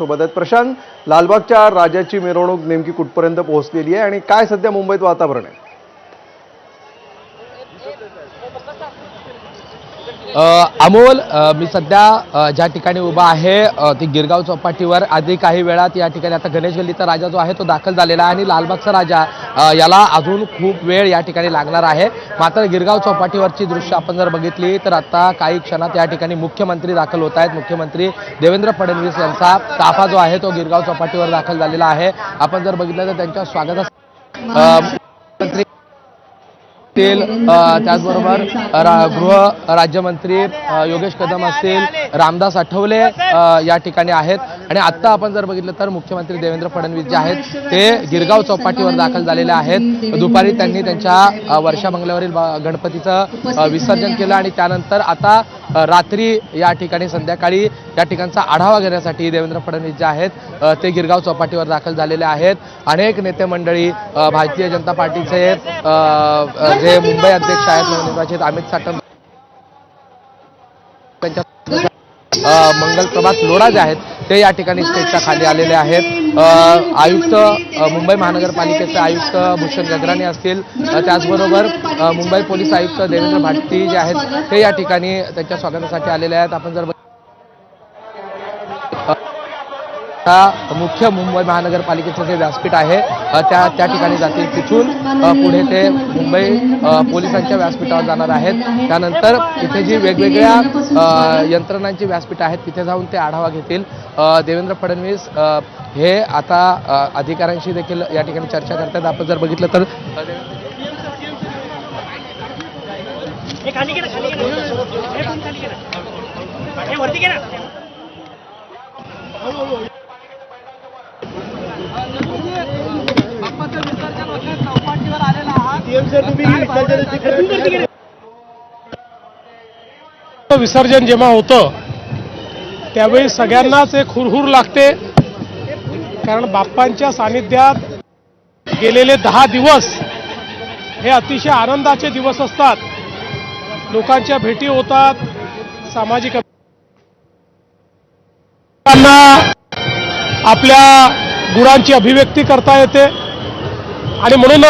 सोबत आहेत प्रशांत. लालबागच्या राजाची मिरवणूक नेमकी कुठपर्यंत पोहोचलेली आहे आणि काय सध्या मुंबईत वातावरण आहे? अमोल, मी सध्या ज्या ठिकाणी उभा आहे ती गिरगाव चौपाटीवर. आधी काही वेळात या ठिकाणी आता गणेश गल्लीचा राजा जो आहे तो दाखल झालेला आहे आणि लालबागचा राजा याला अजून खूप वेळ या ठिकाणी लागणार आहे. मात्र गिरगाव चौपाटीवरची दृश्य आपण जर बघितली तर आता काही क्षणात या ठिकाणी मुख्यमंत्री दाखल होत आहेत. मुख्यमंत्री देवेंद्र फडणवीस यांचा ताफा जो आहे तो गिरगाव चौपाटीवर दाखल झालेला आहे. आपण जर बघितलं तर त्यांच्या स्वागतासाठी मंत्री त्याचबरोबर गृह राज्यमंत्री योगेश कदम असतील, रामदास आठवले या ठिकाणी आहेत. आणि आता आपण जर बघितलं तर मुख्यमंत्री देवेंद्र फडणवीस जे आहेत ते गिरगाव चौपाटीवर दाखल झालेले आहेत. दुपारी त्यांनी त्यांच्या वर्षा बंगल्यावरील गणपतीचं विसर्जन केलं आणि त्यानंतर आता रात्री या ठिकाणी संध्याकाळी या ठिकाणचा आढावा घेण्यासाठी देवेंद्र फडणवीस जे आहेत ते गिरगाव चौपाटीवर दाखल झालेले आहेत. अनेक नेते मंडळी, भारतीय जनता पार्टीचे जे मुंबई अध्यक्ष आहेत नवनिर्वाचित अमित साटम, त्यांच्या मंगल प्रभात लोढा जे आहेत ते या ठिकाणी स्टेजच्या खाली आलेले आहेत. आयुक्त, मुंबई महानगरपालिकेचे आयुक्त भूषण गगराणी असतील, त्याचबरोबर मुंबई पोलीस आयुक्त देवेंद्र भाटती जे आहेत ते या ठिकाणी त्यांच्या स्वागतासाठी आलेले आहेत. आपण जर मुख्य मुंबई महानगरपालिकेचं जे व्यासपीठ आहे त्या ठिकाणी जातील. तिथून पुढे ते मुंबई पोलिसांच्या व्यासपीठावर जाणार आहेत. त्यानंतर इथे जी वेगवेगळ्या यंत्रणांची व्यासपीठ आहेत तिथे जाऊन ते आढावा घेतील. देवेंद्र फडणवीस हे आता अधिकाऱ्यांशी देखील या ठिकाणी चर्चा करतात. आपण जर बघितलं तर विसर्जन जेव्हा होतं त्यावेळी सगळ्यांनाच एक हुरहुर लागते, कारण बाप्पांच्या सानिध्यात गेलेले 10 दिवस हे अतिशय आनंदाचे दिवस असतात. लोकांच्या भेटी होतात, सामाजिक आपल्या गुणांची अभिव्यक्ती करता येते आणि म्हणून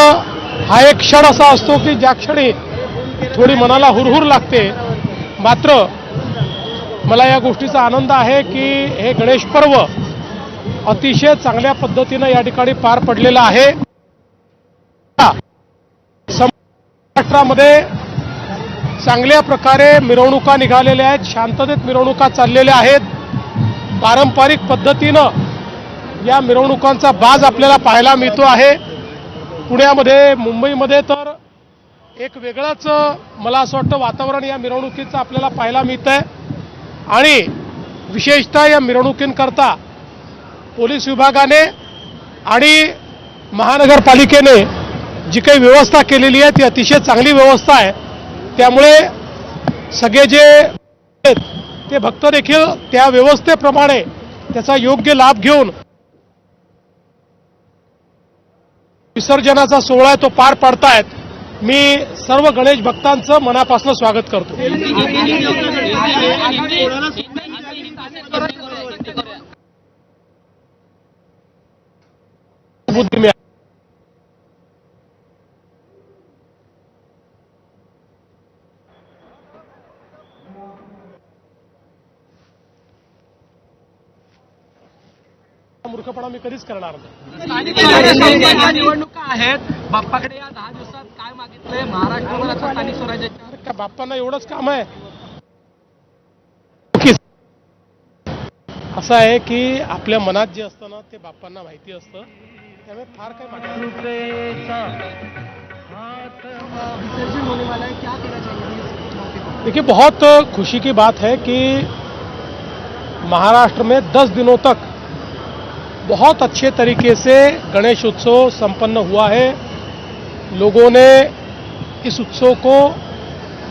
हा एक क्षण असा असतो की ज्या क्षणी थोडी मनाला हुरहुर लागते. मात्र मला या गोष्टीचा आनंद आहे की हे गणेश पर्व अतिशय चांगल्या पद्धतीनं या ठिकाणी पार पडलेलं आहे. महाराष्ट्रामध्ये चांगल्या प्रकारे मिरवणुका निघालेल्या आहेत, शांततेत मिरवणुका चाललेल्या आहेत. पारंपरिक पद्धतीनं या मिरवणुकांचा बाज आपल्याला पाहायला मिळतो आहे. पुण्यामध्ये, मुंबईमध्ये तर एक वेगळंच मला असं वाटतं वातावरण या मिरवणुकीचं आपल्याला पाहायला मिळतंय. आणि विशेषतः या मिरवणुकींकरता पोलीस विभागाने आणि महानगरपालिकेने जी काही व्यवस्था केलेली आहे ती अतिशय चांगली व्यवस्था आहे. त्यामुळे सगळे जे आहेत ते भक्त देखील त्या व्यवस्थेप्रमाणे त्याचा योग्य लाभ घेऊन विसर्जनाचा सोहळा आहे तो पार पाडतायत. मी सर्व गणेश भक्तांचं मनापासून स्वागत करतो. मूर्खपणा मी कधीच करणार नाही. निवडणुका आहेत, बाप्पाकडे या 10 दिवसात काय मागितलंय महाराष्ट्रावर स्थानिक स्वराज्याच्या? बाप्पांना एवढंच काम आहे. असं आहे की आपल्या मनात जे असतं ना ते बाप्पांना माहिती असतं, त्यामुळे फार काही मागत. देखिए, बहुत खुशी की बात है कि महाराष्ट्र में 10 दिनों तक बहुत अच्छे तरीके से गणेश उत्सव संपन्न हुआ है. लोगों ने इस उत्सव को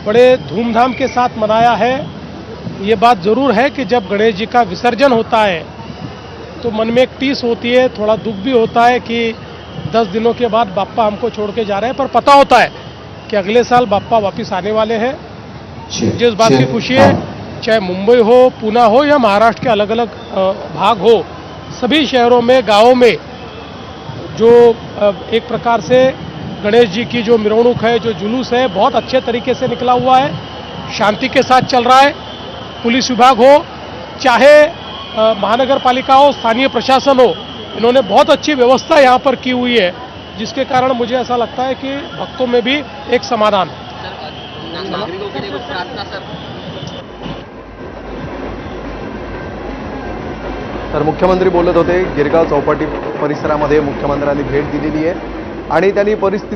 बड़े धूमधाम के साथ मनाया है. ये बात ज़रूर है कि जब गणेश जी का विसर्जन होता है तो मन में एक टीस होती है, थोड़ा दुख भी होता है कि 10 दिनों के बाद बाप्पा हमको छोड़ के जा रहे हैं. पर पता होता है कि अगले साल बाप्पा वापस आने वाले हैं. मुझे इस बात की खुशी है, चाहे मुंबई हो, पुणे हो या महाराष्ट्र के अलग अलग भाग हो, सभी शहरों में, गांवों में जो एक प्रकार से गणेश जी की जो मिरवणूक है, जो जुलूस है, बहुत अच्छे तरीके से निकला हुआ है, शांति के साथ चल रहा है। पुलिस विभाग हो, चाहे महानगर पालिका हो, स्थानीय प्रशासन हो, इन्होंने बहुत अच्छी व्यवस्था यहाँ पर की हुई है, जिसके कारण मुझे ऐसा लगता है कि भक्तों में भी एक समाधान है। नागरिकों के लिए कुछ प्रार्थना सर? तर मुख्यमंत्री बोलत होते. गिरगाव चौपाटी परिसरामध्ये मुख्यमंत्र्यांनी भेट दिलेली आहे आणि त्यांनी परिस्थिती